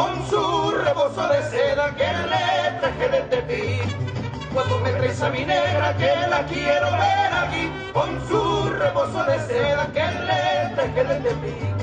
con su rebozo de seda que le traje de Tepic. Cuando me traes a mi negra que la quiero ver aquí, con su rebozo de seda que le traje de Tepic.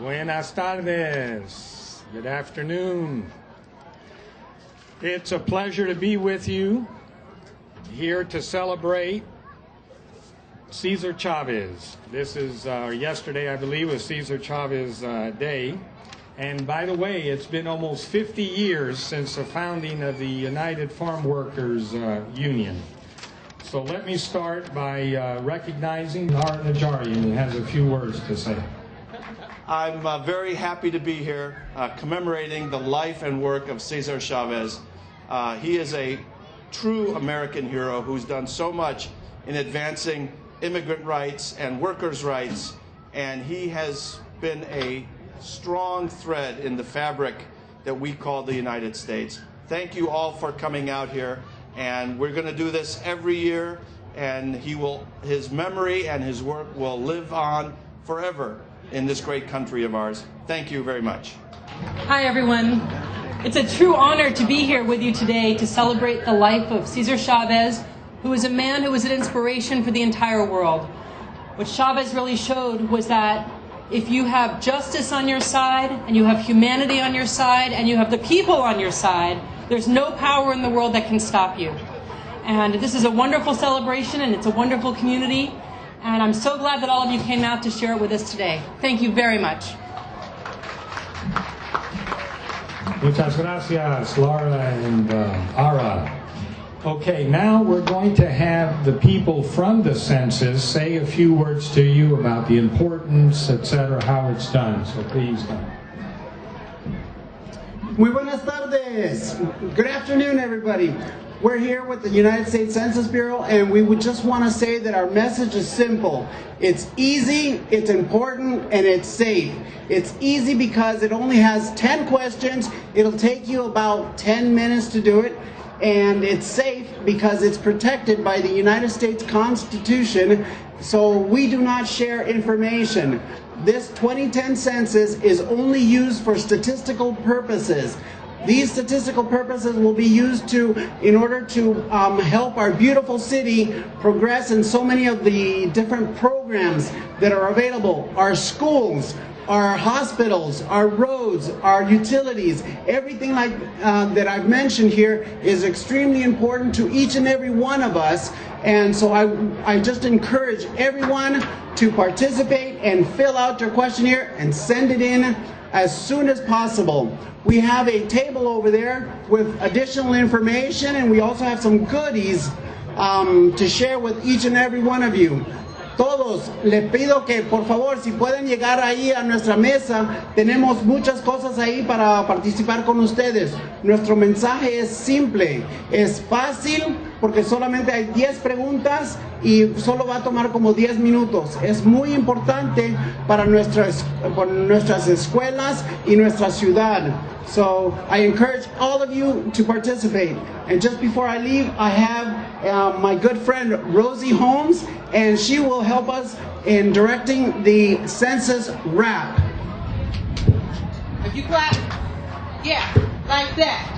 Buenas tardes. Good afternoon. It's a pleasure to be with you here to celebrate Cesar Chavez. This is yesterday, I believe, was Cesar Chavez Day. And by the way, it's been almost 50 years since the founding of the United Farm Workers Union. So let me start by recognizing Art Najarian, who has a few words to say. I'm very happy to be here commemorating the life and work of Cesar Chavez. He is a true American hero who's done so much in advancing immigrant rights and workers' rights, and he has been a strong thread in the fabric that we call the United States. Thank you all for coming out here, and we're going to do this every year, and his memory and his work will live on forever in this great country of ours. Thank you very much. Hi, everyone. It's a true honor to be here with you today to celebrate the life of Cesar Chavez, who was a man who was an inspiration for the entire world. What Chavez really showed was that if you have justice on your side, and you have humanity on your side, and you have the people on your side, there's no power in the world that can stop you. And this is a wonderful celebration, and it's a wonderful community. And I'm so glad that all of you came out to share it with us today. Thank you very much. Muchas gracias, Laura and Ara. Okay, now we're going to have the people from the census say a few words to you about the importance, etc., how it's done. So please. Muy buenas tardes. Good afternoon, everybody. We're here with the United States Census Bureau, and we would just want to say that our message is simple. It's easy, it's important, and it's safe. It's easy because it only has 10 questions. It'll take you about 10 minutes to do it. And it's safe because it's protected by the United States Constitution, so we do not share information. This 2010 census is only used for statistical purposes. These statistical purposes will be used in order to help our beautiful city progress in so many of the different programs that are available. Our schools, our hospitals, our roads, our utilities, everything like that I've mentioned here is extremely important to each and every one of us. And so I just encourage everyone to participate and fill out your questionnaire and send it in as soon as possible. We have a table over there with additional information, and we also have some goodies to share with each and every one of you. Todos, les pido que por favor si pueden llegar ahí a nuestra mesa, tenemos muchas cosas ahí para participar con ustedes. Nuestro mensaje es simple, es fácil porque solamente hay 10 preguntas y solo va a tomar como 10 minutos. Es muy importante para nuestras escuelas y nuestra ciudad. So I encourage all of you to participate. And just before I leave, I have my good friend Rosie Holmes, and she will help us in directing the census rap. If you clap, yeah, like that.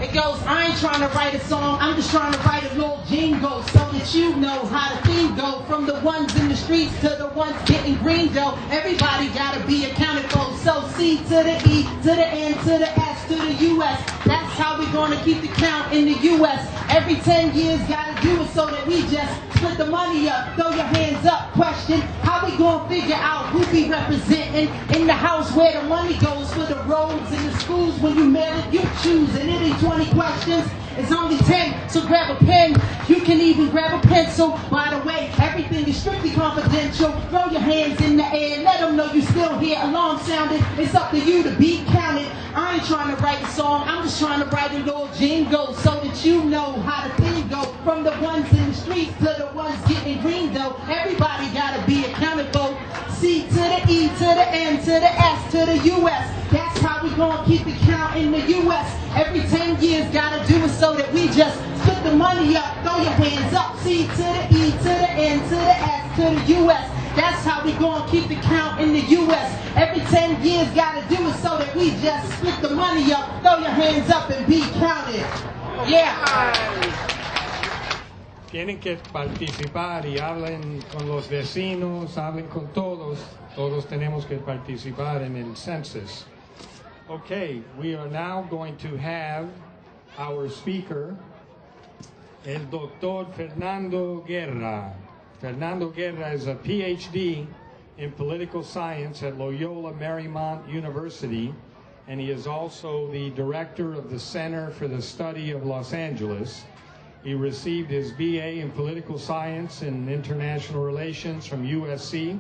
It goes, I ain't trying to write a song, I'm just trying to write a little jingle so that you know how the thing go. From the ones in the streets to the ones getting green dough, everybody gotta be accounted for. So C to the E, to the N, to the S, to the U.S. That's how we gonna keep the count in the U.S. Every 10 years gotta do it so that we just split the money up. Throw your hands up, question, how we gonna figure out who be representing in the house where the money goes for the roads and the schools. When you mail it, you choose, and it ain't 20 questions, it's only 10, so grab a pen, you can even grab a pencil. By the way, everything is strictly confidential. Throw your hands in the air, let them know you still here. Alarm sounded, it's up to you to be counted. I ain't trying to write a song, I'm just trying to write a little jingle so that you know how the thing go. From the ones in the streets to the ones getting green dough, everybody gotta be accounted for. C to the E, to the N, to the S, to the U.S. That's how we gonna keep the count in the U.S. Every 10 years gotta do it so that we just split the money up. Throw your hands up. C to the E, to the N, to the S, to the U.S. That's how we gonna keep the count in the U.S. Every 10 years gotta do it so that we just split the money up. Throw your hands up and be counted. Yeah. Tienen que participar y hablen con los vecinos, hablen con todos. Todos tenemos que participar en el census. Okay, we are now going to have our speaker, el Dr. Fernando Guerra. Fernando Guerra is a PhD in political science at Loyola Marymount University, and he is also the director of the Center for the Study of Los Angeles. He received his BA in political science and international relations from USC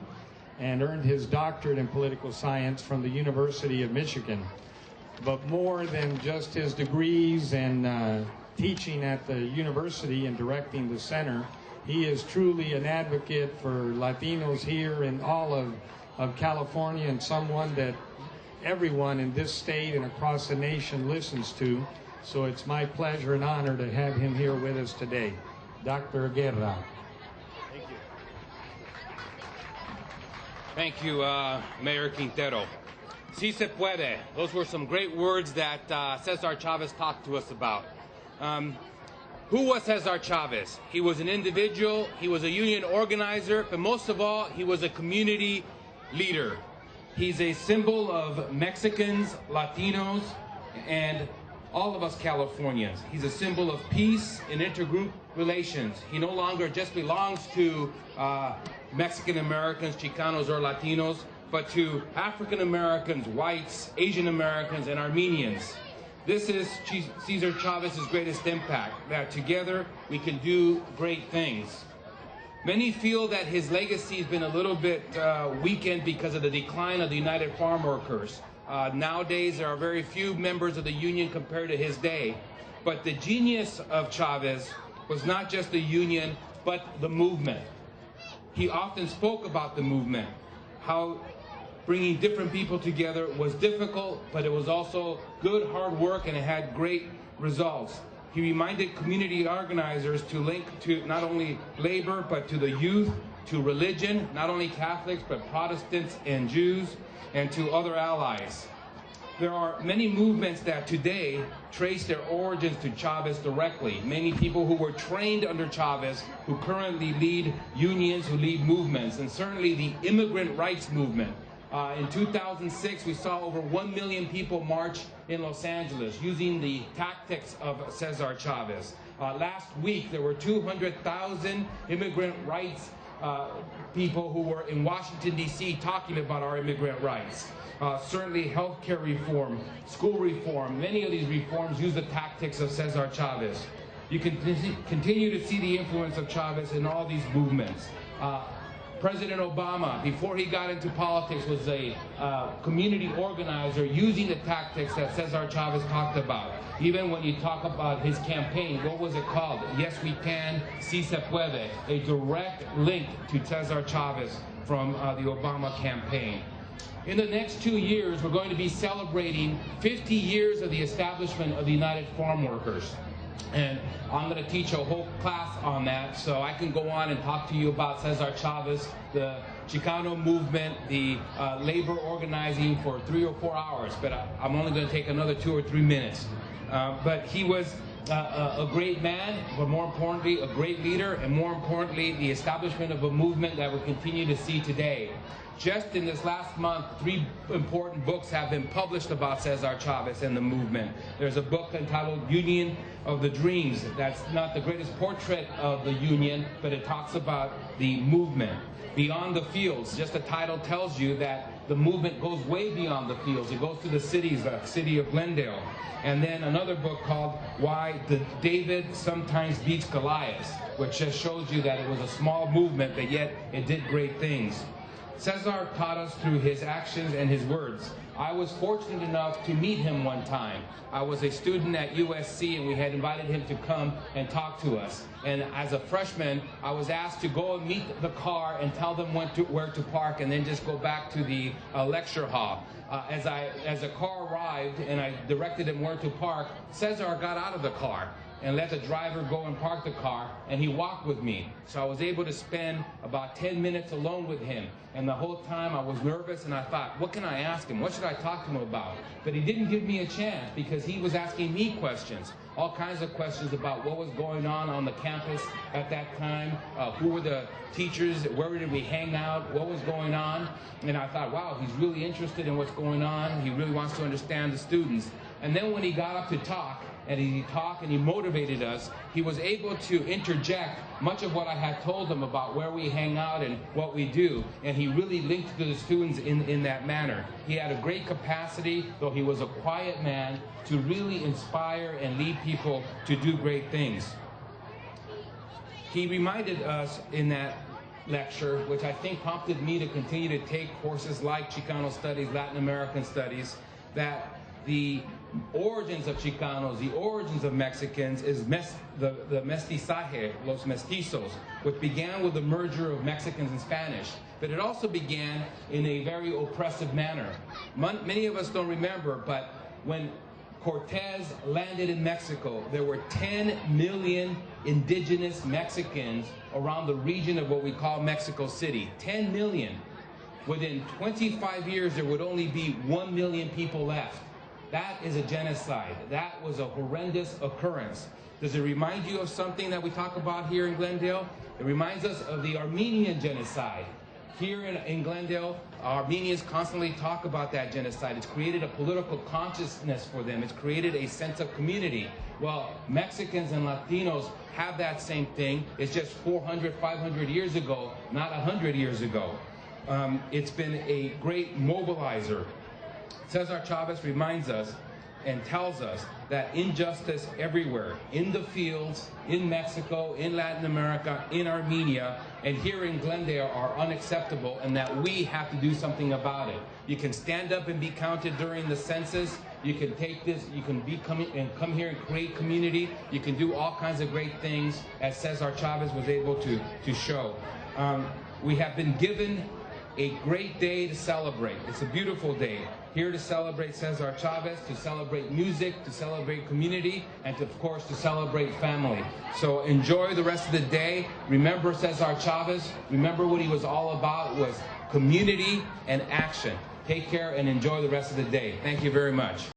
and earned his doctorate in political science from the University of Michigan. But more than just his degrees and teaching at the university and directing the center, he is truly an advocate for Latinos here in all of California, and someone that everyone in this state and across the nation listens to. So it's my pleasure and honor to have him here with us today. Dr. Guerra. Thank you. Thank you, Mayor Quintero. Si se puede. Those were some great words that Cesar Chavez talked to us about. Who was Cesar Chavez? He was an individual, he was a union organizer, but most of all, he was a community leader. He's a symbol of Mexicans, Latinos, and all of us Californians. He's a symbol of peace and intergroup relations. He no longer just belongs to Mexican Americans, Chicanos, or Latinos, but to African Americans, whites, Asian Americans, and Armenians. This is Cesar Chavez's greatest impact, that together we can do great things. Many feel that his legacy has been a little bit weakened because of the decline of the United Farm Workers. Nowadays, there are very few members of the union compared to his day. But the genius of Chavez was not just the union, but the movement. He often spoke about the movement, how bringing different people together was difficult, but it was also good, hard work, and it had great results. He reminded community organizers to link to not only labor, but to the youth, to religion, not only Catholics, but Protestants and Jews, and to other allies. There are many movements that today trace their origins to Chavez directly. Many people who were trained under Chavez, who currently lead unions, who lead movements, and certainly the immigrant rights movement. In 2006, we saw over 1 million people march in Los Angeles using the tactics of Cesar Chavez. Last week, there were 200,000 immigrant rights people who were in Washington, D.C. talking about our immigrant rights. Certainly healthcare reform, school reform, many of these reforms use the tactics of Cesar Chavez. You can continue to see the influence of Chavez in all these movements. President Obama, before he got into politics, was a community organizer using the tactics that Cesar Chavez talked about. Even when you talk about his campaign, what was it called? Yes, we can, si se puede, a direct link to Cesar Chavez from the Obama campaign. In the next 2 years, we're going to be celebrating 50 years of the establishment of the United Farm Workers. And I'm going to teach a whole class on that, so I can go on and talk to you about Cesar Chavez, the Chicano movement, the labor organizing for 3 or 4 hours, but I'm only going to take another 2 or 3 minutes. But he was a great man, but more importantly, a great leader, and more importantly, the establishment of a movement that we continue to see today. Just in this last month, 3 important books have been published about Cesar Chavez and the movement. There's a book entitled Union of the Dreams. That's not the greatest portrait of the union, but it talks about the movement. Beyond the Fields, just the title tells you that the movement goes way beyond the fields. It goes to the cities, the city of Glendale. And then another book called Why David Sometimes Beats Goliath, which just shows you that it was a small movement, but yet it did great things. Cesar taught us through his actions and his words. I was fortunate enough to meet him one time. I was a student at USC, and we had invited him to come and talk to us. And as a freshman, I was asked to go and meet the car and tell them where to park, and then just go back to the lecture hall. As the car arrived and I directed him where to park, Cesar got out of the car and let the driver go and park the car, and he walked with me. So I was able to spend about 10 minutes alone with him. And the whole time I was nervous, and I thought, what can I ask him? What should I talk to him about? But he didn't give me a chance, because he was asking me questions, all kinds of questions about what was going on the campus at that time, who were the teachers, where did we hang out, what was going on. And I thought, wow, he's really interested in what's going on. He really wants to understand the students. And then when he got up to talk, and he talked and he motivated us, he was able to interject much of what I had told him about where we hang out and what we do, and he really linked to the students in that manner. He had a great capacity, though he was a quiet man, to really inspire and lead people to do great things. He reminded us in that lecture, which I think prompted me to continue to take courses like Chicano Studies, Latin American Studies, that the origins of Chicanos, the origins of Mexicans is the mestizaje, los mestizos, which began with the merger of Mexicans and Spanish. But it also began in a very oppressive manner. Many of us don't remember, but when Cortez landed in Mexico, there were 10 million indigenous Mexicans around the region of what we call Mexico City. 10 million. Within 25 years, there would only be 1 million people left. That is a genocide. That was a horrendous occurrence. Does it remind you of something that we talk about here in Glendale? It reminds us of the Armenian genocide. Here in Glendale, Armenians constantly talk about that genocide. It's created a political consciousness for them. It's created a sense of community. Well, Mexicans and Latinos have that same thing. It's just 400, 500 years ago, not 100 years ago. It's been a great mobilizer. Cesar Chavez reminds us and tells us that injustice everywhere, in the fields, in Mexico, in Latin America, in Armenia, and here in Glendale are unacceptable, and that we have to do something about it. You can stand up and be counted during the census. You can take this, you can come here and create community. You can do all kinds of great things, as Cesar Chavez was able to show. We have been given a great day to celebrate. It's a beautiful day. Here to celebrate Cesar Chavez, to celebrate music, to celebrate community, and of course to celebrate family. So enjoy the rest of the day. Remember Cesar Chavez. Remember what he was all about was community and action. Take care and enjoy the rest of the day. Thank you very much.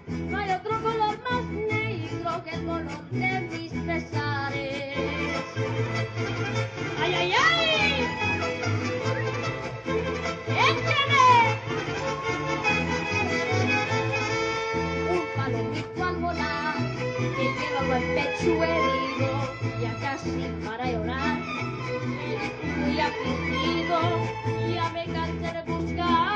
No hay otro color más negro que el color de mis pesares. ¡Ay, ay, ay! ¡Échame! Un palomito al volar, que llevaba el pecho herido, ya casi para llorar. Muy afligido, ya me cansé de buscar.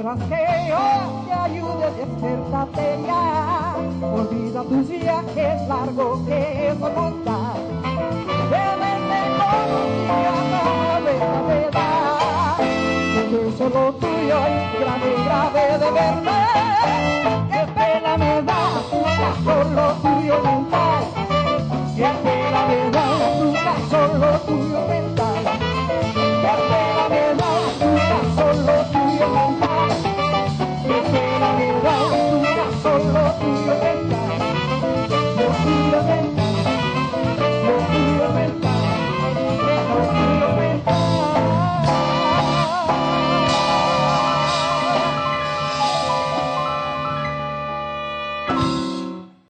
quieras que yo te ayude, despiértate ya. Olvida tus viajes largos, que eso no está. Realmente conocía como de gravedad. Que solo tuyo es grave, grave de verdad. Qué pena me da, solo tuyo mental. Qué pena me da, solo tuyo mental.